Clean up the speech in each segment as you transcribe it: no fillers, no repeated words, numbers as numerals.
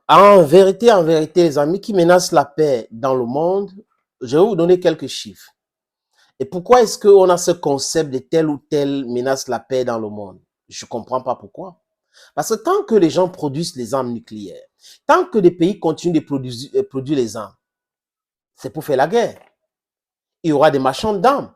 En vérité, les amis, qui menacent la paix dans le monde, je vais vous donner quelques chiffres. Et pourquoi est-ce qu'on a ce concept de telle ou telle menace la paix dans le monde? Je ne comprends pas pourquoi. Parce que tant que les gens produisent les armes nucléaires, tant que des pays continuent de produire les armes, c'est pour faire la guerre. Il y aura des marchands d'armes.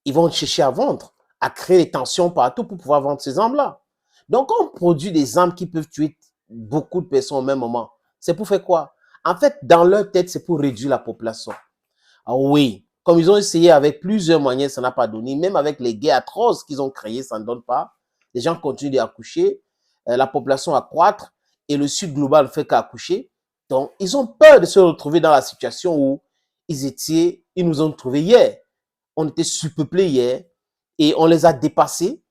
Ils vont chercher à vendre, à créer des tensions partout pour pouvoir vendre ces armes-là. Donc, on produit des armes qui peuvent tuer beaucoup de personnes au même moment. C'est pour faire quoi? En fait, dans leur tête, c'est pour réduire la population. Ah oui, comme ils ont essayé avec plusieurs moyens, ça n'a pas donné. Même avec les guerres atroces qu'ils ont créées, ça ne donne pas. Les gens continuent d'accoucher, la population accroître et le sud global ne fait qu'accoucher. Donc, ils ont peur de se retrouver dans la situation où ils nous ont trouvés hier. On était surpeuplés hier et on les a dépassés.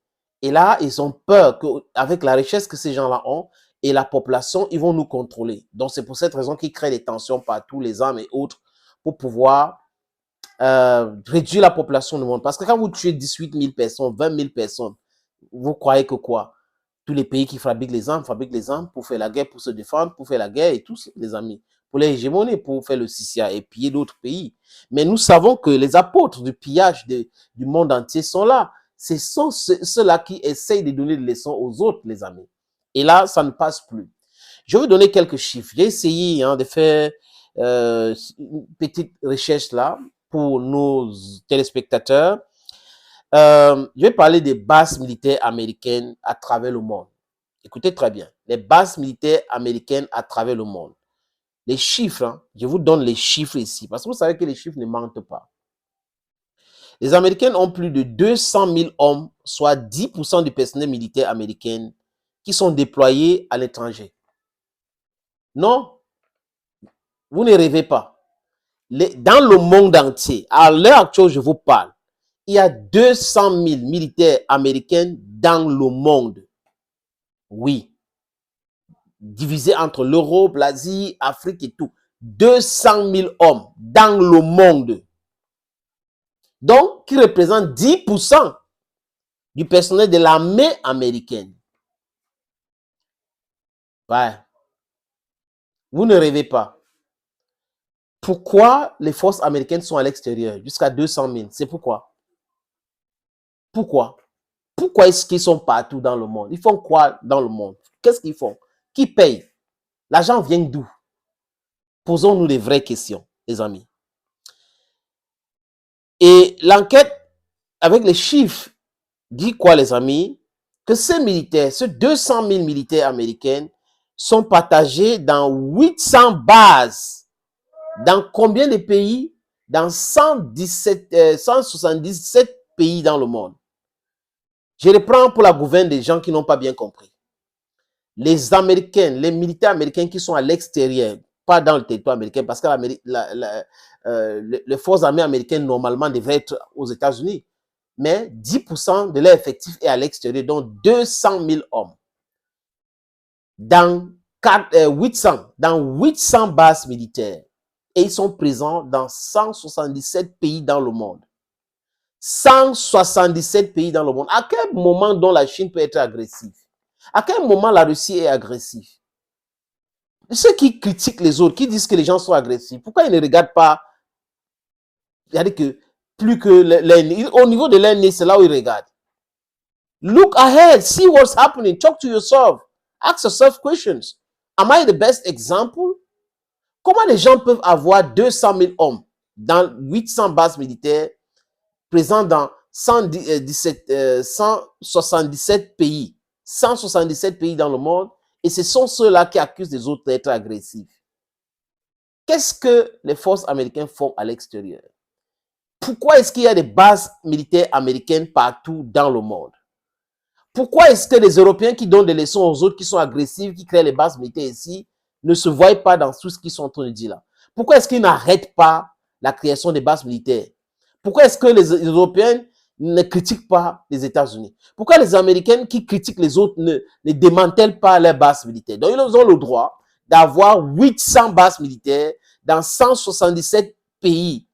Et là, ils ont peur qu'avec la richesse que ces gens-là ont et la population, ils vont nous contrôler. Donc, c'est pour cette raison qu'ils créent des tensions partout, les armes et autres, pour pouvoir réduire la population du monde. Parce que quand vous tuez 18 000 personnes, 20 000 personnes, vous croyez que quoi? Tous les pays qui fabriquent les armes pour faire la guerre, pour se défendre, pour faire la guerre et tous, les amis, pour les hégémonier, pour faire le CCA et piller d'autres pays. Mais nous savons que les apôtres du pillage du monde entier sont là. Ce sont ceux-là qui essayent de donner des leçons aux autres, les amis. Et là, ça ne passe plus. Je vais vous donner quelques chiffres. J'ai essayé de faire une petite recherche là pour nos téléspectateurs. Je vais parler des bases militaires américaines à travers le monde. Écoutez très bien. Les bases militaires américaines à travers le monde. Les chiffres, je vous donne les chiffres ici, parce que vous savez que les chiffres ne mentent pas. Les Américains ont plus de 200 000 hommes, soit 10% du personnel militaire américain, qui sont déployés à l'étranger. Non, vous ne rêvez pas. Dans le monde entier, à l'heure actuelle, je vous parle, il y a 200 000 militaires américains dans le monde. Oui. Divisés entre l'Europe, l'Asie, l'Afrique et tout. 200 000 hommes dans le monde. Donc, qui représentent 10% du personnel de l'armée américaine. Ouais. Vous ne rêvez pas. Pourquoi les forces américaines sont à l'extérieur? Jusqu'à 200 000. C'est pourquoi? Pourquoi? Pourquoi est-ce qu'ils sont partout dans le monde? Ils font quoi dans le monde? Qu'est-ce qu'ils font? Qui paye? L'argent vient d'où? Posons-nous des vraies questions, les amis. Et l'enquête, avec les chiffres, dit quoi, les amis? Que ces militaires, ces 200 000 militaires américains, sont partagés dans 800 bases. Dans combien de pays? Dans 177 pays dans le monde. Je reprends pour la gouverne des gens qui n'ont pas bien compris. Les Américains, les militaires américains qui sont à l'extérieur, pas dans le territoire américain, parce que les forces armées américaines, normalement, devraient être aux États-Unis. Mais 10% de leur effectif est à l'extérieur, donc 200 000 hommes. Dans 800 bases militaires. Et ils sont présents dans 177 pays dans le monde. 177 pays dans le monde. À quel moment dont la Chine peut être agressive? À quel moment la Russie est agressive? Ceux qui critiquent les autres, qui disent que les gens sont agressifs, pourquoi ils ne regardent pas? C'est-à-dire que plus que au niveau de l'ennemi, c'est là où ils regardent. Look ahead, see what's happening, talk to yourself, ask yourself questions. Am I the best example? Comment les gens peuvent avoir 200 000 hommes dans 800 bases militaires présents dans 177 pays, 177 pays dans le monde, et ce sont ceux-là qui accusent les autres d'être agressifs. Qu'est-ce que les forces américaines font à l'extérieur? Pourquoi est-ce qu'il y a des bases militaires américaines partout dans le monde? Pourquoi est-ce que les Européens qui donnent des leçons aux autres qui sont agressifs, qui créent les bases militaires ici, ne se voient pas dans tout ce qu'ils sont en train de dire là? Pourquoi est-ce qu'ils n'arrêtent pas la création des bases militaires? Pourquoi est-ce que les Européens ne critiquent pas les États-Unis? Pourquoi les Américains qui critiquent les autres ne démantèlent pas leurs bases militaires? Donc, ils ont le droit d'avoir 800 bases militaires dans 177 pays.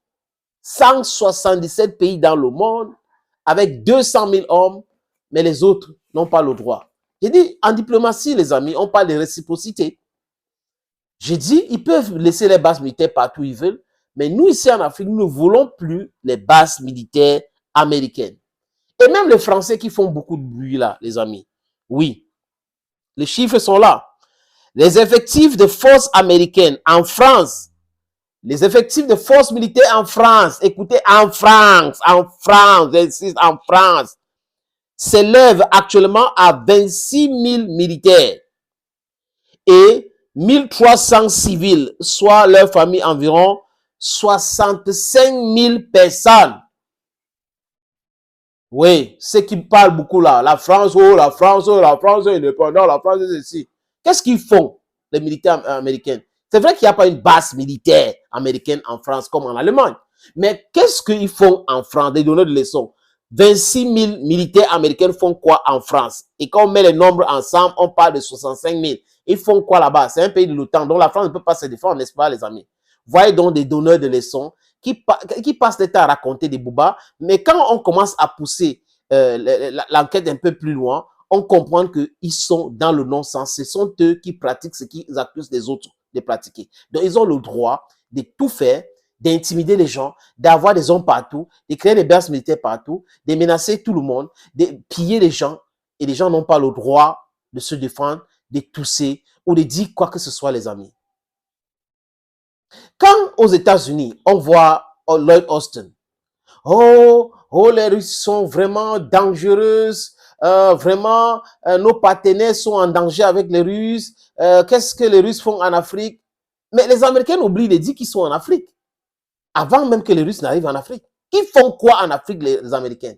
177 pays dans le monde avec 200 000 hommes, mais les autres n'ont pas le droit. J'ai dit, en diplomatie, les amis, on parle de réciprocité. J'ai dit, ils peuvent laisser les bases militaires partout où ils veulent, mais nous, ici en Afrique, nous ne voulons plus les bases militaires américaines. Et même les Français qui font beaucoup de bruit là, les amis. Oui, les chiffres sont là. Les effectifs de forces américaines en France, les effectifs de forces militaires en France, écoutez, en France, j'insiste, en France, s'élèvent actuellement à 26 000 militaires et 1300 civils, soit leur famille environ 65 000 personnes. Oui, ceux qui parlent beaucoup là, la France, oh, la France, oh, la France est indépendante, la France est ceci. Qu'est-ce qu'ils font, les militaires américains? C'est vrai qu'il n'y a pas une base militaire américaine en France comme en Allemagne. Mais qu'est-ce qu'ils font en France? Des donneurs de leçons. 26 000 militaires américains font quoi en France? Et quand on met les nombres ensemble, on parle de 65 000. Ils font quoi là-bas? C'est un pays de l'OTAN, donc la France ne peut pas se défendre, n'est-ce pas, les amis? Voyez donc des donneurs de leçons qui passent le temps à raconter des boubas, mais quand on commence à pousser l'enquête un peu plus loin, on comprend qu'ils sont dans le non-sens. Ce sont eux qui pratiquent ce qu'ils accusent les autres de pratiquer. Donc, ils ont le droit de tout faire, d'intimider les gens, d'avoir des hommes partout, de créer des bases militaires partout, de menacer tout le monde, de piller les gens, et les gens n'ont pas le droit de se défendre, de tousser ou de dire quoi que ce soit, les amis. Quand aux États-Unis, on voit Lloyd Austin, oh, les Russes sont vraiment dangereuses, vraiment, nos partenaires sont en danger avec les Russes, qu'est-ce que les Russes font en Afrique? Mais les Américains oublient de dire qu'ils sont en Afrique, avant même que les Russes n'arrivent en Afrique. Ils font quoi en Afrique, les Américains,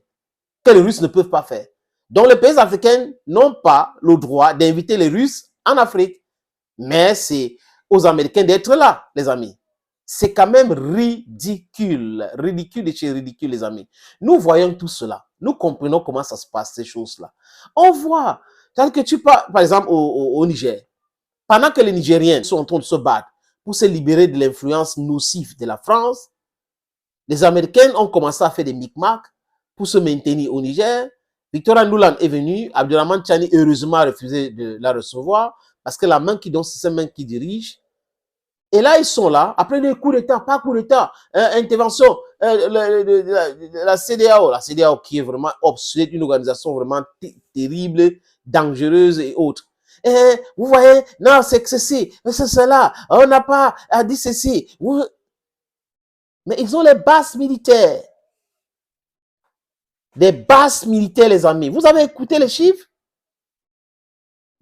que les Russes ne peuvent pas faire? Donc les pays africains n'ont pas le droit d'inviter les Russes en Afrique, mais c'est aux Américains d'être là, les amis. C'est quand même ridicule. Ridicule de chez ridicule, les amis. Nous voyons tout cela. Nous comprenons comment ça se passe, ces choses-là. On voit. C'est-à-dire que tu pars, par exemple, au Niger. Pendant que les Nigériens sont en train de se battre pour se libérer de l'influence nocive de la France, les Américains ont commencé à faire des micmacs pour se maintenir au Niger. Victoria Nuland est venue. Abdurrahman Tchani, heureusement, a refusé de la recevoir parce que la main qui donne, c'est cette main qui dirige. Et là, ils sont là, après les coups d'État, pas coup d'État, intervention, la CEDEAO qui est vraiment obsolète, une organisation vraiment terrible, dangereuse et autres. Vous voyez, non, c'est ceci, c'est cela, on n'a pas dit ceci. Mais ils ont les bases militaires. Des bases militaires, les amis. Vous avez écouté les chiffres?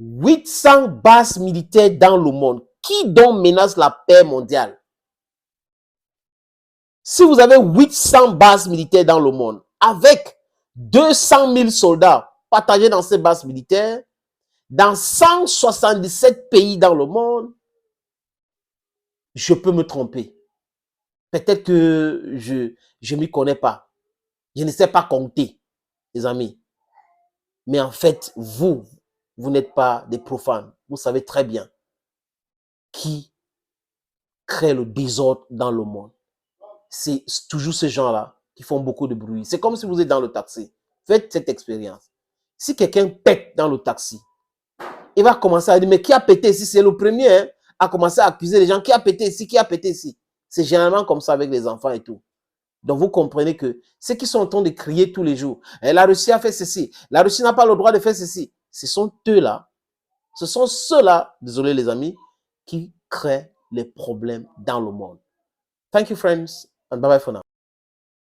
800 bases militaires dans le monde. Qui donc menace la paix mondiale? Si vous avez 800 bases militaires dans le monde, avec 200 000 soldats partagés dans ces bases militaires, dans 177 pays dans le monde, je peux me tromper. Peut-être que je ne m'y connais pas. Je ne sais pas compter, les amis. Mais en fait, vous n'êtes pas des profanes. Vous savez très bien qui crée le désordre dans le monde. C'est toujours ces gens-là qui font beaucoup de bruit. C'est comme si vous êtes dans le taxi. Faites cette expérience. Si quelqu'un pète dans le taxi, il va commencer à dire, mais qui a pété ici? C'est le premier à commencer à accuser les gens. Qui a pété ici? Qui a pété ici? C'est généralement comme ça avec les enfants et tout. Donc vous comprenez que ceux qui sont en train de crier tous les jours, la Russie a fait ceci, la Russie n'a pas le droit de faire ceci. Ce sont eux-là, ce sont ceux-là, désolé les amis, qui créent les problèmes dans le monde. Thank you friends and bye bye for now.